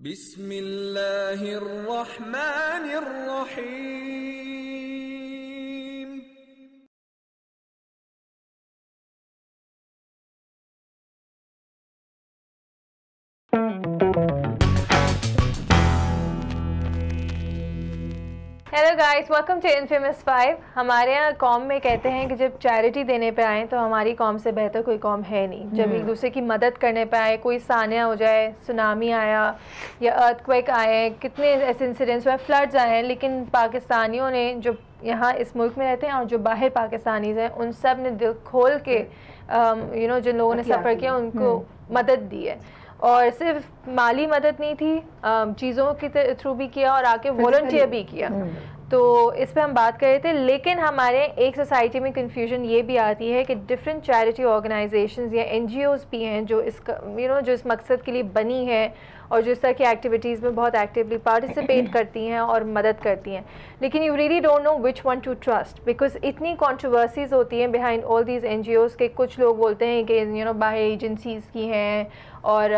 बिस्मिल्लाहिर्रहमानिर्रहीम। Hello guys, welcome to infamous 5। हमारे यहाँ कौम में कहते हैं कि जब चैरिटी देने पे आए तो हमारी कौम से बेहतर कोई कौम है नहीं। जब एक दूसरे की मदद करने पे आए, कोई सानिया हो जाए, सुनामी आया या अर्थक्वेक आए, कितने ऐसे इंसिडेंट्स हुए, फ्लड्स आए हैं, लेकिन पाकिस्तानियों ने जो यहाँ इस मुल्क में रहते हैं और जो बाहर पाकिस्तानीज़ हैं, उन सब ने दिल खोल के जिन लोगों ने सफ़र किया उनको मदद दी है। और सिर्फ माली मदद नहीं थी, चीज़ों के थ्रू भी किया और आके वॉलंटियर भी किया। तो इस पे हम बात कर रहे थे। लेकिन हमारे एक सोसाइटी में कन्फ्यूजन ये भी आती है कि डिफरेंट चैरिटी ऑर्गेनाइजेशंस या NGOs भी हैं जो जो इस मकसद के लिए बनी है और जो इस तरह की एक्टिविटीज़ में बहुत एक्टिवली पार्टिसिपेट करती हैं और मदद करती हैं। लेकिन you really don't know which one two trust, because इतनी कंट्रोवर्सीज होती हैं बिहाइंड ऑल दीज NGOs के। कुछ लोग बोलते हैं कि बाहर एजेंसीज़ की हैं और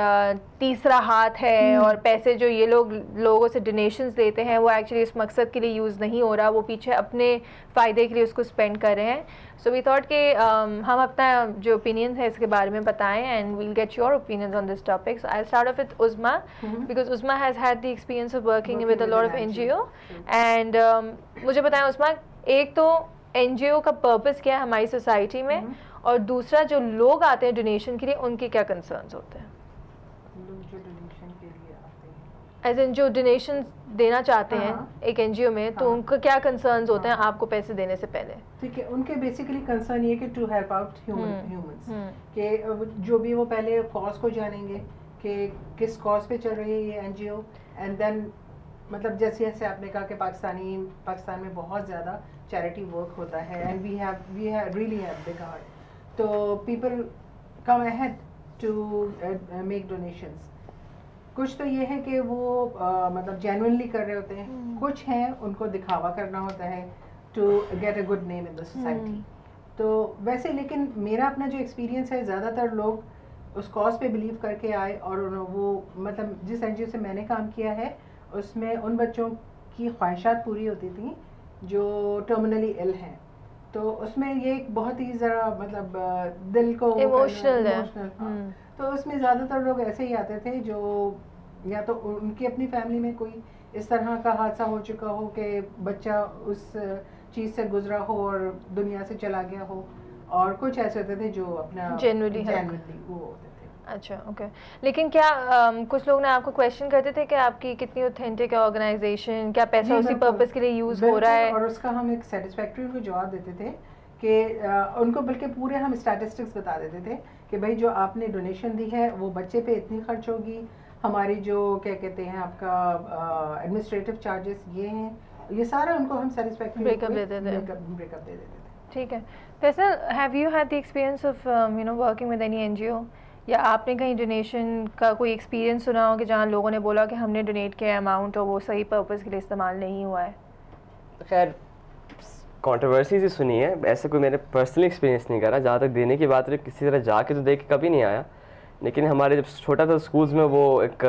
तीसरा हाथ है और पैसे जो ये लोगों से डोनेशंस लेते हैं वो एक्चुअली इस मकसद के लिए यूज़ नहीं हो रहा, वो पीछे अपने फ़ायदे के लिए उसको स्पेंड कर रहे हैं। सो वी थॉट कि हम अपना जो ओपिनियन है इसके बारे में बताएं and we'll get your opinions on this topic. So I start off with Uzma because Uzma has had the experience of working with a lot of NGO and मुझे बताएं उज़मा, एक तो NGO का पर्पस क्या है हमारी सोसाइटी में, और दूसरा जो लोग आते हैं डोनेशन के लिए उनके क्या कंसर्न्स होते हैं? जो डोनेशन के लिए आते हैं, एज इन जो डोनेशन देना चाहते हैं एक NGO में, तो उनका क्या कंसर्न्स होते हैं आपको पैसे देने से पहले? ठीक है, उनके बेसिकली कंसर्न ये कि टू हेल्प आउट ह्यूमंस, कि जो भी वो पहले कॉज को जानेंगे कि किस कॉज पे चल रही है ये NGO, एंड देन मतलब जैसे जैसे आपने कहा कि पाकिस्तान में बहुत ज़्यादा चैरिटी वर्क होता है and we really have big heart, तो people come ahead to make donations. कुछ तो ये है कि वो मतलब जेन्युइनली कर रहे होते हैं, कुछ हैं उनको दिखावा करना होता है to get a good name in the society. तो वैसे लेकिन मेरा अपना जो एक्सपीरियंस है, ज़्यादातर लोग उस कॉज पे बिलीव करके आए और वो मतलब जिस NGO से मैंने काम किया है उसमें उन बच्चों की ख्वाहिशात पूरी होती थी जो टर्मिनली इल हैं। तो उसमें ये एक बहुत ही ज़रा मतलब दिल को इमोशनल है। तो उसमें ज़्यादातर लोग ऐसे ही आते थे जो या तो उनकी अपनी फैमिली में कोई इस तरह का हादसा हो चुका हो कि बच्चा उस चीज़ से गुजरा हो और दुनिया से चला गया हो, और कुछ ऐसे होते थे जो अपना जेन्युइनली वो होते थे। अच्छा, ओके। लेकिन क्या कुछ लोग ना आपको क्वेश्चन करते थे कि आपकी कितनी ऑथेंटिक है ऑर्गेनाइजेशन, क्या पैसा उसी पर्पस के लिए यूज़ हो रहा है? और उसका हम एक सेटिस्फैक्ट्री उनको जवाब देते थे कि उनको बल्कि पूरे हम स्टैटिस्टिक्स बता देते थे कि भाई जो आपने डोनेशन दी है वो बच्चे पे इतनी खर्च होगी, हमारी जो क्या कहते हैं आपका एडमिनिस्ट्रेटिव चार्जेस ये हैं, ये सारा उनको हम सेटिस्फैक्ट्री ब्रेकअप दे देते थे। ठीक है। Faisal, have you had the experience of working with any NGO, या आपने कहीं डोनेशन का कोई एक्सपीरियंस सुना हो कि जहाँ लोगों ने बोला कि हमने डोनेट किया अमाउंट और वो सही पर्पस के लिए इस्तेमाल नहीं हुआ है? खैर कंट्रोवर्सीज ही सुनी है, ऐसे कोई मैंने पर्सनली एक्सपीरियंस नहीं करा। जहाँ तक देने की बात रही, किसी तरह जाके तो देख के कभी नहीं आया। लेकिन हमारे जब छोटा था स्कूल्स में वो एक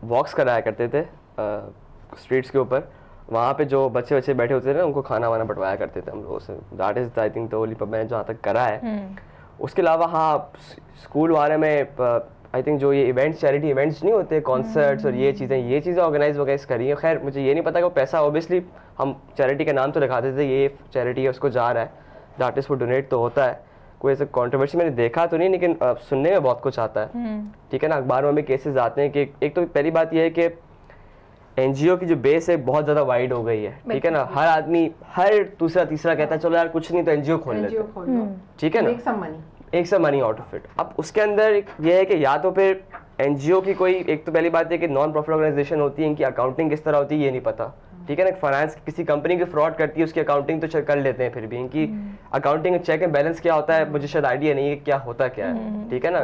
वॉक्स कराया करते थे स्ट्रीट्स के ऊपर, वहाँ पे जो बच्चे बैठे होते थे ना उनको खाना वाना बंटवाया करते थे हम लोगों से। That is I think the only मैंने जहाँ तक करा है। उसके अलावा हाँ, स्कूल वाले में आई थिंक जो ये इवेंट्स, चैरिटी इवेंट्स नहीं होते, कॉन्सर्ट्स और ये चीज़ें ऑर्गेनाइज करी हैं। खैर मुझे ये नहीं पता कि वो पैसा ऑब्वियसली हम चैरिटी का नाम तो लिखाते थे, ये चैरिटी है उसको जा रहा है, दैट इज़ फॉर डोनेट तो होता है। कोई ऐसा कंट्रोवर्सी मैंने देखा तो नहीं, लेकिन सुनने में बहुत कुछ आता है। ठीक है ना, अखबारों में केसेस आते हैं कि एक तो पहली बात यह है कि NGO की जो बेस है बहुत ज़्यादा वाइड हो गई है। ठीक है ना, हर आदमी हर दूसरा तीसरा कहता है चलो यार कुछ नहीं तो NGO खोल लेते हैं। ठीक है ना, एक सब मनी आउट ऑफ इट। अब उसके अंदर ये है कि या तो फिर NGO की कोई, एक तो पहली बात है कि नॉन प्रॉफिट ऑर्गेनाइजेशन होती है, इनकी अकाउंटिंग किस तरह होती है ये नहीं पता। ठीक है ना, फाइनेंस किसी कंपनी की फ्रॉड करती है उसकी अकाउंटिंग तो कर लेते हैं, फिर भी इनकी अकाउंटिंग चेक एंड बैलेंस क्या होता है मुझे शायद आइडिया नहीं है क्या होता क्या है। ठीक है ना,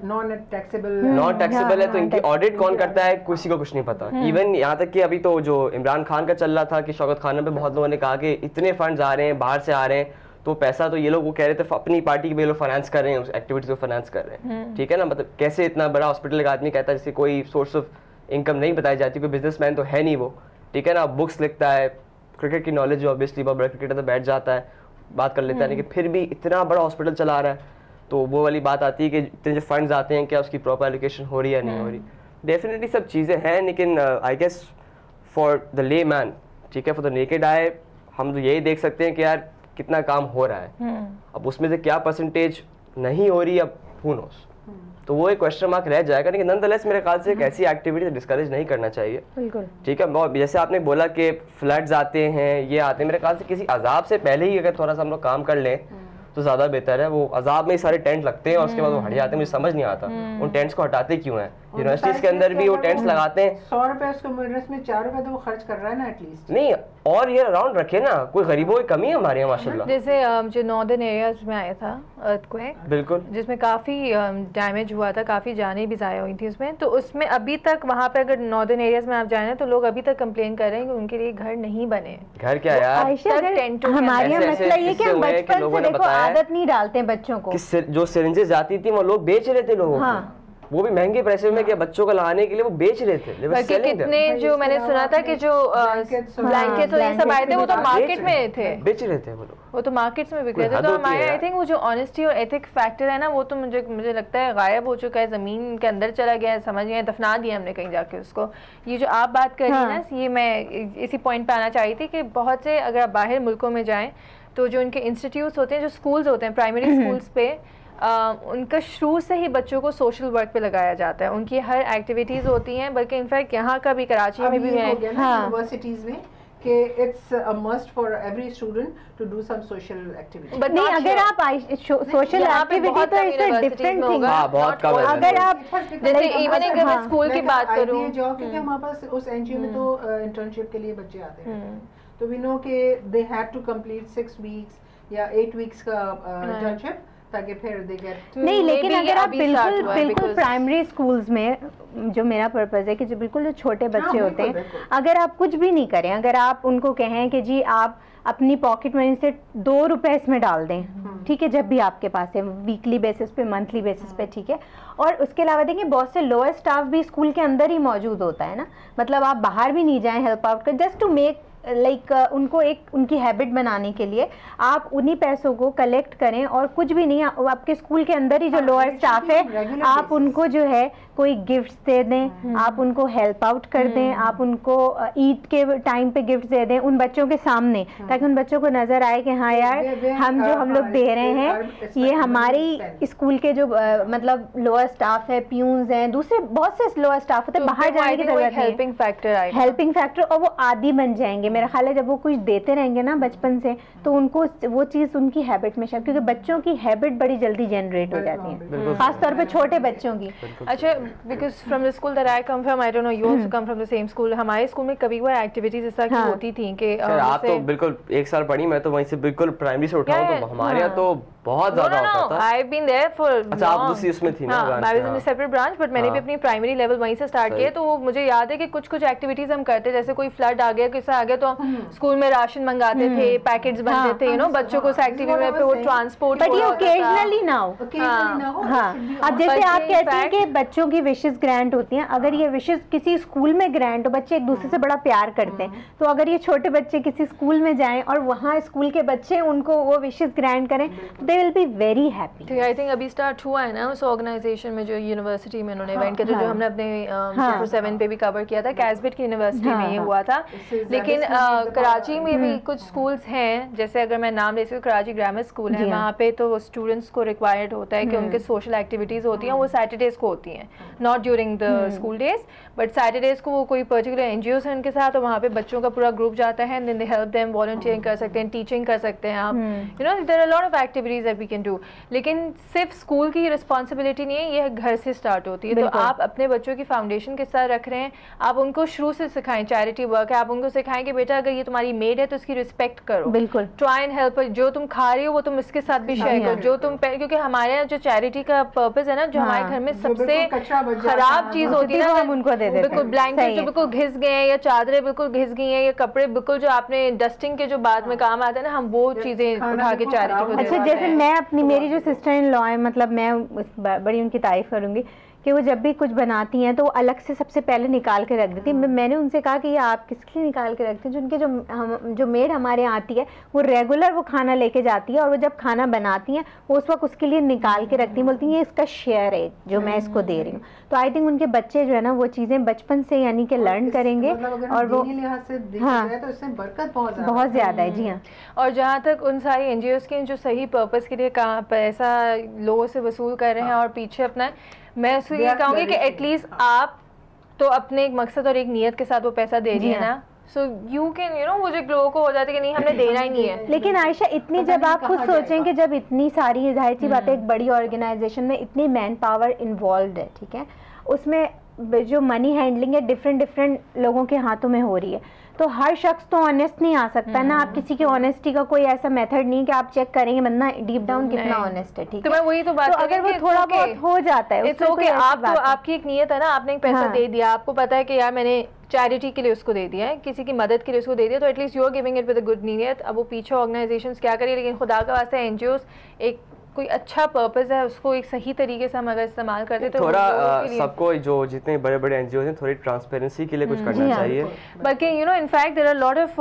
नॉन टैक्सेबल है तो इनकी ऑडिट कौन करता है किसी को कुछ नहीं पता। इवन यहाँ तक कि अभी तो जो इमरान खान का चल रहा था कि शौकत खान पे बहुत लोगों ने कहा कि इतने फंड्स आ रहे हैं बाहर से आ रहे हैं, तो पैसा तो ये लोग वो कह रहे थे अपनी पार्टी के भी लोग फाइनेंस कर रहे हैं, उस एक्टिविटीज को फाइनेंस कर रहे हैं। ठीक है ना, मतलब कैसे इतना बड़ा हॉस्पिटल का आदमी कहता है जैसे कोई सोर्स ऑफ इनकम नहीं बताई जाती, कोई बिजनेसमैन तो है नहीं वो, ठीक है ना, बुक्स लिखता है, क्रिकेट की नॉलेज ऑब्वियसली बहुत बड़ा क्रिकेटर तो बैठ जाता है बात कर लेता है, लेकिन फिर भी इतना बड़ा हॉस्पिटल चला रहा है, तो वो वाली बात आती है कि इतने जो फंड्स आते हैं क्या उसकी प्रॉपर एलोकेशन हो रही है या नहीं हो रही। डेफिनेटली सब चीज़ें हैं, लेकिन आई गेस फॉर द ले मैन, ठीक है, फॉर द नेकेड आई हम तो यही देख सकते हैं कि यार कितना काम हो रहा है, अब उसमें से क्या परसेंटेज नहीं हो रही, अब हु नोस, तो वो एक क्वेश्चन मार्क रह जाएगा। लेकिन नॉनदलेस मेरे ख्याल से एक ऐसी एक्टिविटी डिस्करेज नहीं करना चाहिए, बिल्कुल, ठीक है। जैसे आपने बोला कि फ्लड्स आते हैं, ये आते हैं, मेरे ख्याल से किसी अजाब से पहले ही अगर थोड़ा सा हम लोग काम कर लें तो ज़्यादा बेहतर है। वो अजाब में ही सारे टेंट लगते हैं और उसके बाद वो हट जाते हैं, मुझे समझ नहीं आता उन टेंट्स को हटाते क्यों हैं। यूनिवर्सिटीज़ के अंदर भी वो टेंट्स लगाते हैं, 100 रुपए उसको मदरसे में 4 रुपए तो वो खर्च कर रहा है ना एटलीस्ट। नहीं और ये अराउंड रखे ना, कोई गरीबों की कमी है हमारे यहाँ माशाल्लाह। जैसे जो नॉर्दर्न एरियाज में आया था अर्थक्वेक, बिल्कुल, जिसमें काफ़ी डैमेज हुआ था, काफ़ी जानें भी ज़ाया हुई थी उसमें, तो उसमें अभी तक वहाँ पे अगर नॉर्दर्न एरियाज में आप जाए तो लोग अभी तक कंप्लेन कर रहे हैं कि उनके लिए घर नहीं बने। घर क्या यार, हमारे यहाँ मसला ये कि हम बचपन से देखो आदत नहीं डालते हैं बच्चों को, जो सिरिंजेस आती थी वो लोग बेच रहे थे लोगों को, वो भी महंगे पैसे में क्या बच्चों को लगाने के लिए वो बेच रहे थे। कितने जो मैंने सुना था कि जो ब्लैंकेट्स और ये सब आए थे वो तो मार्केट में थे, बेच रहे थे वो तो मार्केट्स में बिक रहे थे। तो हमारे आई थिंक वो जो ऑनेस्टी और एथिक फैक्टर है ना, वो तो मुझे लगता है गायब हो चुका है, जमीन के अंदर चला गया है, समझ गए, दफना दिया हमने कहीं जाके उसको। ये जो आप बात कर रही है ना, ये मैं इसी पॉइंट पे आना चाही थी कि बहुत से अगर आप बाहर मुल्कों में जाएं तो जो उनके इंस्टीट्यूट्स होते हैं, जो स्कूल्स होते हैं, प्राइमरी स्कूल्स पे उनका शुरू से ही बच्चों को सोशल वर्क पे लगाया जाता है, उनकी हर एक्टिविटीज़ होती हैं, बल्कि इनफैक्ट यहाँ का भी कराची में भी यूनिवर्सिटीज़ में कि it's a must for every student to do some social activity. But नहीं, अगर आप सोशल एक्टिविटी तो इट्स डिफरेंट थिंग, बहुत कम है। अगर आप जैसे इवन अगर मैं स्कूल की बात करूं, क्योंकि हमारे पास उस एनजीओ में तो इंटर्नशिप के लिए बच्चे आते हैं, तो वी नो कि they had to complete 6 weeks या 8 वीक्स का इंटर्नशिप ताकि फिर दे गेट। नहीं, लेकिन अगर आप बिल्कुल प्राइमरी स्कूल्स में, जो मेरा पर्पस है कि जो बिल्कुल जो छोटे बच्चे होते हैं, अगर आप कुछ भी नहीं करें, अगर आप उनको कहें कि जी आप अपनी पॉकेट मनी से 2 रुपए इसमें डाल दें, ठीक है, जब भी आपके पास है, वीकली बेसिस पे, मंथली बेसिस पे, ठीक है, और उसके अलावा देखिए बहुत से लोअर स्टाफ भी स्कूल के अंदर ही मौजूद होता है ना, मतलब आप बाहर भी नहीं जाएं हेल्प आउट कर, जस्ट टू मेक उनको एक उनकी हैबिट बनाने के लिए आप उन्हीं पैसों को कलेक्ट करें, और कुछ भी नहीं, आपके स्कूल के अंदर ही जो लोअर स्टाफ है आप उनको जो है कोई गिफ्ट्स दे दें, आप उनको हेल्प आउट कर दें, आप उनको ईद के टाइम पे गिफ्ट दे दें उन बच्चों के सामने, ताकि उन बच्चों को नजर आए कि हाँ यार हम लोग दे रहे हैं, ये हमारी स्कूल के जो मतलब लोअर स्टाफ है, प्यून्स हैं, दूसरे बहुत से लोअर स्टाफ होते हैं, बाहर जाने की जरूरत नहीं, हेल्पिंग फैक्टर, और वो आदी बन जाएंगे। मेरा ख्याल है जब वो कुछ देते रहेंगे ना बचपन से, तो उनको वो चीज़ उनकी हैबिट में शायद, क्योंकि बच्चों की हैबिट बड़ी जल्दी जनरेट हो जाती है, खासतौर पे छोटे बच्चों की। अच्छा, because from the school that I come from, I don't know, you also come from the same school, हमारे स्कूल में कभी कोई एक्टिविटीज ऐसा की होती थी कि आप तो बिल्कुल 1 साल पढ़ी, मैं तो वहीं से बिल्कुल प्राइमरी से उठाऊं, तो हमारे यहाँ तो बहुत ज्यादा होता था। I've been there for अच्छा, आप दूसरी उसमें थी ना? I was in a separate branch, but मैंने भी अपनी प्राइमरी लेवल वहीं से स्टार्ट किया, तो वो मुझे याद है कि कुछ एक्टिविटीज हम करते, जैसे कोई फ्लड आ गया, किस्सा आ गया, तो स्कूल में राशन मंगाते थे, पैकेट्स बनते थे, यू नो, बच्चों को उस एक्टिविटी में वो ट्रांसपोर्ट, बट ये ओकेजनली ना हो। हाँ, अब जैसे आप कहते हैं कि बच्चों की विशेस ग्रांट होती हैं, अगर ये विशेस किसी स्कूल में ग्रांट हो, बच्चे एक दूसरे से बड़ा प्यार करते हैं, तो अगर ये छोटे बच्चे किसी स्कूल में जाएं और वहाँ स्कूल के बच्चे उनको वो विशेस ग्रांट करें, they will be very happy. तो आई थिंक अभी स्टार्ट हुआ है ना उस ऑर्गेनाइजेशन में, जो यूनिवर्सिटी में उन्होंने इवेंट किया था, जो हमने अपने 7 पे भी कवर किया था, कैसबिट की यूनिवर्सिटी में ये हुआ था। लेकिन कराची में भी कुछ स्कूल्स हैं, जैसे अगर मैं नाम ले सकती हूँ, कराची ग्रामर स्कूल है, वहाँ पे तो स्टूडेंट्स को रिक्वायर्ड होता है कि उनके सोशल एक्टिविटीज होती हैं, वो सैटरडेज को होती हैं, not during the school days, but Saturdays को वो कोई पर्टिकुलर एनजीओ है उनके साथ, और वहाँ पे बच्चों का पूरा ग्रुप जाता है, then they help them, volunteering कर सकते हैं, टीचिंग कर सकते हैं आप, you know, there are lot of activities that we can do. लेकिन सिर्फ स्कूल की रिस्पॉन्सिबिलिटी नहीं है, यह घर से स्टार्ट होती है। तो आप अपने बच्चों की फाउंडेशन किस तरह रख रहे हैं, आप उनको शुरू से सिखाएं, चैरिटी वर्क है, आप उनको सिखाएं कि बेटा अगर ये तुम्हारी मेड है तो इसकी रिस्पेक्ट करो, बिल्कुल, ट्राई एंड हेल्प, जो तुम खा रही हो वो तुम इसके साथ भी शेयर करो, जो तुम, क्योंकि हमारे यहाँ जो चैरिटी का पर्पस है ना, जो हमारे घर में सबसे खराब चीज होती है ना, हम उनको दे देते हैं, बिल्कुल ब्लैंकेट जो बिल्कुल घिस गए हैं, या चादरें बिल्कुल घिस गई हैं, या कपड़े बिल्कुल जो आपने डस्टिंग के जो बाद में काम आते हैं ना, हम वो चीजें उठा के चैरिटी को। अच्छा, जैसे मैं अपनी, मेरी जो सिस्टर इन लॉ है, मतलब मैं बड़ी उनकी तारीफ करूंगी कि वो जब भी कुछ बनाती हैं तो वो अलग से सबसे पहले निकाल के रख देती हैं। मैंने उनसे कहा कि ये आप किसके लिए निकाल के रखते हैं? जिनके जो मेड हमारे यहाँ आती है वो रेगुलर वो खाना लेके जाती है, और वो जब खाना बनाती हैं वो उस वक्त उसके लिए निकाल के रखती हैं, बोलती हैं ये इसका शेयर है जो मैं इसको दे रही हूँ। तो आई थिंक उनके बच्चे जो है ना वो चीज़ें बचपन से यानी कि लर्न करेंगे, और वो हाँ तो इसमें बरकत बहुत ज़्यादा है। जी हाँ। और जहाँ तक उन सारी एनजीओज़ के जो सही पर्पस के लिए पैसा लोगों से वसूल कर रहे हैं और पीछे अपना, मैं उसको ये कहूँगी कि एटलीस्ट आप तो अपने एक मकसद और एक नीयत के साथ वो पैसा दे रही है ना, सो यू कैन वो जो लोगों को हो जाता है कि नहीं हमने देना ही नहीं है। लेकिन आयशा इतनी जब आप खुद सोचें कि जब इतनी सारी जाहिर सी बात है एक बड़ी ऑर्गेनाइजेशन में इतनी मैन पावर इन्वॉल्व है, ठीक है, उसमें जो मनी हैंडलिंग है डिफरेंट लोगों के हाथों में हो रही है, तो हर शख्स तो ऑनेस्ट नहीं आ सकता ना। आप किसी की ऑनेस्टी का कोई ऐसा मेथड नहीं कि आप चेक करेंगे बंदा डीप डाउन कितना ऑनेस्ट है, ठीक है। तो मैं वही तो बात, तो अगर वो थोड़ा बहुत हो जाता है इट्स ओके। आप तो आपकी एक नियत है ना, आपने एक पैसा दे दिया, आपको पता है कि यार मैंने चैरिटी के लिए उसको दे दिया है, किसी की मदद के लिए उसको दे दिया, तो at least you are giving it with a good नीयत। अब वो पीछे ऑर्गेनाइजेशंस क्या करें, लेकिन खुदा का वास्ते एनजीओस एक कोई अच्छा पर्पस है उसको एक सही तरीके से हम अगर इस्तेमाल करते तो थोड़ा सबको जो जितने बड़े बड़े एनजीओ हैं थोड़ी ट्रांसपेरेंसी के लिए कुछ करना चाहिए। बल्कि in fact there are lot of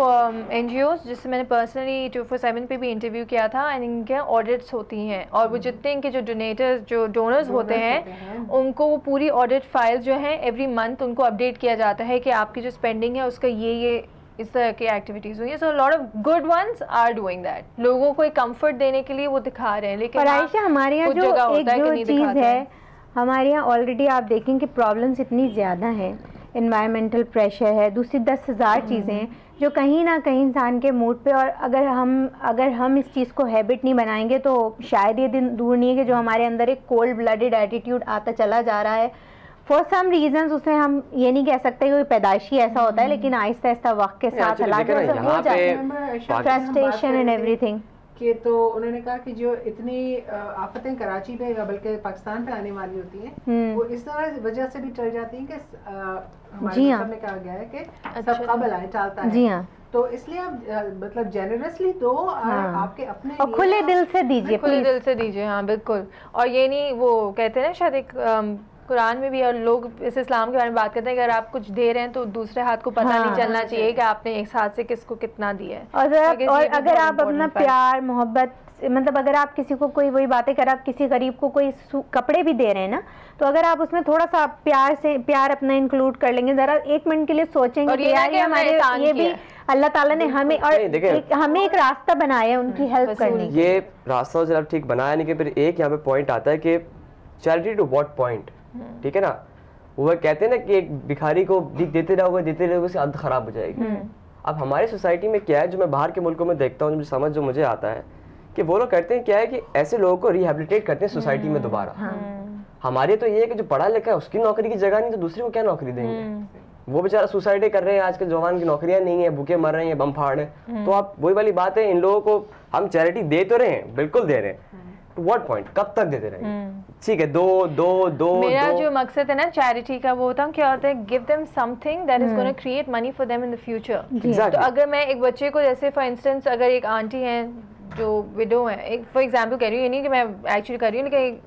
NGOs जिससे मैंने पर्सनली 247 पे भी इंटरव्यू किया था, एंड इनके ऑडिट्स होती हैं, और वो जितने इनके जो डोनर्स होते हैं उनको वो पूरी ऑडिट फाइल जो है एवरी मंथ उनको अपडेट किया जाता है कि आपकी जो स्पेंडिंग है उसका ये इस तरह की एक्टिविटीज हुई है। So lot of good ones are doing that, लोगों को एक कंफर्ट देने के लिए वो दिखा रहे हैं। लेकिन आयशा हमारे यहाँ जो एक जो चीज़ है, हमारे यहाँ ऑलरेडी आप देखें कि प्रॉब्लम्स इतनी ज़्यादा हैं, एनवायरमेंटल प्रेशर है, दूसरी 10,000 चीज़ें हैं जो कहीं ना कहीं इंसान के मूड पे, और अगर हम इस चीज़ को हैबिट नहीं बनाएंगे तो शायद ये दिन दूर नहीं है कि जो हमारे अंदर एक कोल्ड ब्लडेड एटीट्यूड आता चला जा रहा है फॉर सम रीजंस, उसमें हम ये नहीं कह सकते कि पैदाइशी ऐसा होता है, लेकिन आहिस्ता आहिस्ता वक्त के साथ हालात हो जाते हैं, फ्रस्ट्रेशन एंड एवरीथिंग कि तो उन्होंने कहा कि जो इतनी आफतें कराची पे या बल्कि पाकिस्तान पे आने वाली होती हैं वो इस तरह वजह से भी टल जाती हैं कि हमारे में कहा गया है कि सब कबल आए टालता है। जी हाँ, तो इसलिए आप मतलब जेनरसली दो, आपके अपने और खुले दिल से दीजिए, खुले दिल से दीजिए। हाँ बिल्कुल। और ये नहीं वो कहते हैं ना शायद एक कुरान में भी, और लोग इस इस्लाम के बारे में बात करते हैं कि अगर आप कुछ दे रहे हैं तो दूसरे हाथ को पता नहीं चलना चाहिए कि आपने एक हाथ से किसको कितना दिया है। और अगर आप अपना प्यार मोहब्बत, मतलब अगर आप किसी को कोई वही बातें कर, आप किसी गरीब को कोई कपड़े भी दे रहे हैं ना, तो अगर आप उसमें थोड़ा सा प्यार अपना इंक्लूड कर लेंगे, जरा 1 मिनट के लिए सोचेंगे कि यार हमारे ये भी अल्लाह ताला ने हमें और हमें एक रास्ता बनाया है उनकी हेल्प करने। ये रास्ता जब ठीक बनाया नहीं कि फिर एक यहाँ पे पॉइंट आता है कि चैरिटी टू व्हाट पॉइंट, ठीक है ना। वो कहते हैं ना कि एक भिखारी को देते रहोगे उसकी आदत खराब हो जाएगी। अब हमारे सोसाइटी में क्या है, जो मैं बाहर के मुल्कों में देखता हूँ, समझ जो मुझे आता है कि वो लोग करते हैं क्या है कि ऐसे लोगों को रिहेबिलिटेट करते हैं सोसाइटी में दोबारा। हमारे तो ये है कि जो पढ़ा लिखा है उसकी नौकरी की जगह नहीं तो दूसरे को क्या नौकरी देंगे। वो बेचारा सुसाइड कर रहे हैं, आजकल जवान की नौकरियां नहीं है, भूखे मर रहे हैं, बम फाड़ रहे हैं। तो आप वही वाली बात है, इन लोगों को हम चैरिटी दे तो रहे हैं, बिल्कुल दे रहे हैं, टू व्हाट पॉइंट, कब तक देते रहेंगे। ठीक है, दो मेरा जो मकसद है ना चैरिटी का वो होता है क्या होता है, give them something that is gonna create money for them in the future. तो अगर मैं एक बच्चे को, जैसे फॉर इंस्टेंस अगर एक आंटी है जो विडो है, एक फॉर एग्जांपल कह रही हूँ, ये नहीं कि मैं एक्चुअली कर रही हूँ, लेकिन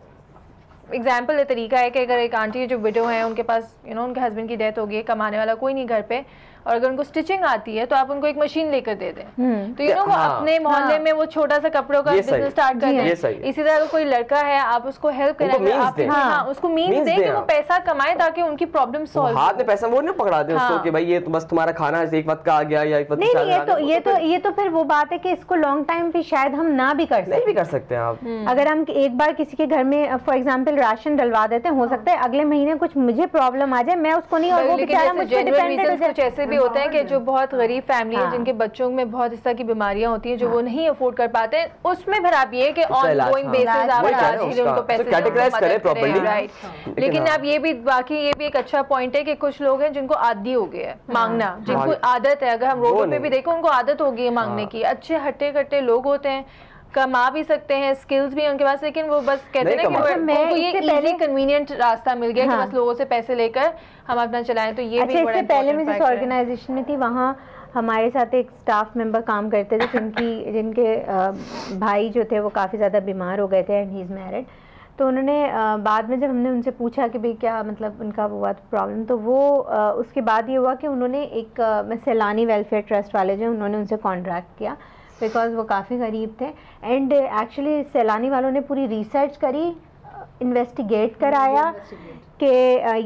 एग्जाम्पल ये तरीका है कि अगर एक आंटी जो विडो है, उनके पास उनके हस्बैंड की डेथ हो गई है, कमाने वाला कोई नहीं घर पे, और अगर उनको स्टिचिंग आती है तो आप उनको एक मशीन लेकर दे दें, तो वो अपने मोहल्ले में वो छोटा सा कपड़ों का बिजनेस स्टार्ट कर दें। इसी तरह कोई लड़का है, आप उसको हेल्प करें, आप उसको मीन्स दें कि वो पैसा कमाए ताकि उनकी प्रॉब्लम सॉल्व। हाथ में पैसा वो नहीं पकड़ा दे उसको कि भाई ये तो बस तुम्हारा खाना एक वक्त का आ गया या एक वक्त नहीं, ये तो फिर वो बात है कि इसको लॉन्ग टाइम पे शायद हम ना भी कर सकते हैं। आप अगर हम एक बार किसी के घर में फॉर एग्जांपल राशन डलवा देते हैं, हो सकता है अगले महीने कुछ मुझे प्रॉब्लम आ जाए, मैं उसको नहीं, और वो बेचारा मुझ पे डिपेंडेंट हो जाए। कुछ ऐसे भी होते हैं कि जो बहुत गरीब फैमिली है, जिनके बच्चों में बहुत इस तरह की बीमारियां होती हैं जो वो नहीं अफोर्ड कर पाते हैं, उसमें फिर आप ये कि ऑनगोइंग बेसिस आप उनको पैसे कैटेगराइज करें प्रॉपर्ली, राइट। लेकिन अब ये भी बाकी ये भी एक अच्छा पॉइंट है कि कुछ लोग हैं जिनको आदी हो गया है मांगना, जिनको आदत है, अगर हम रोड पे भी देखो उनको आदत हो गई है मांगने की। अच्छे हट्टे कट्टे लोग होते हैं, कमा भी सकते हैं, स्किल्स भी हैं उनके पास, लेकिन वो बस कहते हैं ना कि उनको ये इजी कन्वीनियंट रास्ता मिल गया कि बस लोगों से पैसे लेकर हम अपना चलाएं। तो ये भी बड़ा पहले मैं जिस ऑर्गेनाइजेशन में थी वहाँ हमारे साथ एक स्टाफ मेंबर काम करते थे जिनके भाई जो थे वो काफ़ी ज़्यादा बीमार हो गए थे, एंड ही इज़ मैरिड। तो उन्होंने बाद में जब हमने उनसे पूछा कि भाई क्या मतलब उनका हुआ प्रॉब्लम, तो वो उसके बाद ये हुआ कि उन्होंने एक सैलानी वेलफेयर ट्रस्ट वाले जो उन्होंने उनसे कॉन्ट्रैक्ट किया, बिकॉज वो काफ़ी गरीब थे। एंड एक्चुअली सैलानी वालों ने पूरी रिसर्च करी, इन्वेस्टिगेट कराया कि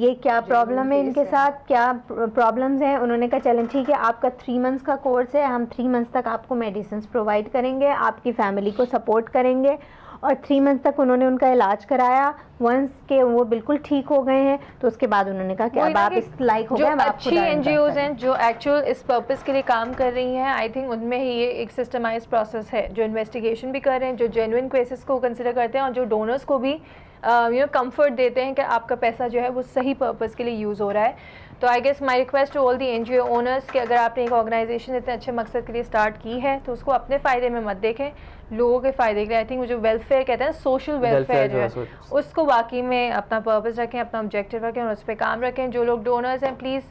ये क्या प्रॉब्लम है इनके साथ, क्या प्रॉब्लम्स हैं। उन्होंने कहा चलें ठीक है, आपका 3 मंथ्स का कोर्स है, हम 3 मंथ्स तक आपको मेडिसिन प्रोवाइड करेंगे, आपकी फैमिली को सपोर्ट करेंगे। और 3 मंथ्स तक उन्होंने उनका इलाज कराया। वंस के वो बिल्कुल ठीक हो गए हैं तो उसके बाद उन्होंने कहा कि अब आप इस लाइक हो गए। जो अच्छी एनजीओज हैं जो एक्चुअल इस पर्पस के लिए काम कर रही हैं, आई थिंक उनमें ही ये एक सिस्टमाइज प्रोसेस है, जो इन्वेस्टिगेशन भी कर रहे हैं, जो जेन्युइन केसेस को कंसिडर करते हैं और जो डोनर्स को भी कंफर्ट देते हैं कि आपका पैसा जो है वो सही पर्पस के लिए यूज़ हो रहा है। तो I guess my request to all the NGO owners कि अगर आपने एक ऑर्गेनाइजेशन इतने अच्छे मकसद के लिए स्टार्ट की है तो उसको अपने फ़ायदे में मत देखें, लोगों के फ़ायदे के लिए। आई थिंक जो वेलफेयर कहते हैं, सोशल वेलफेयर जो है उसको वाकई में अपना पर्पस रखें, अपना ऑब्जेक्टिव रखें और उस पर काम रखें। जो लोग डोनर्स हैं प्लीज़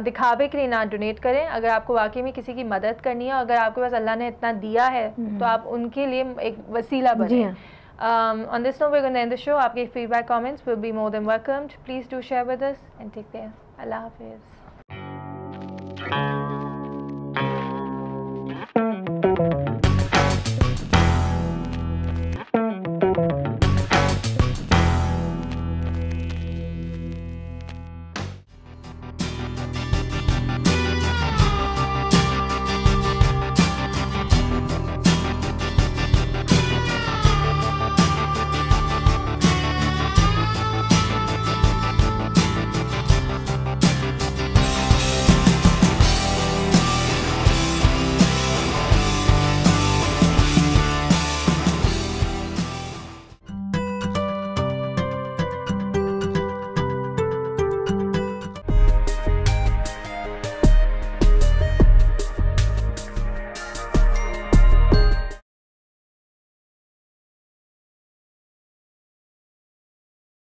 दिखावे के लिए ना डोनेट करें। अगर आपको वाकई में किसी की मदद करनी है, अगर आपके पास अल्लाह ने इतना दिया है तो आप उनके लिए एक वसीला बने। On this note, we're going to end the show. आपके feedback, comments will be more than welcomed. Please do share with us and take care. Allah Hafiz.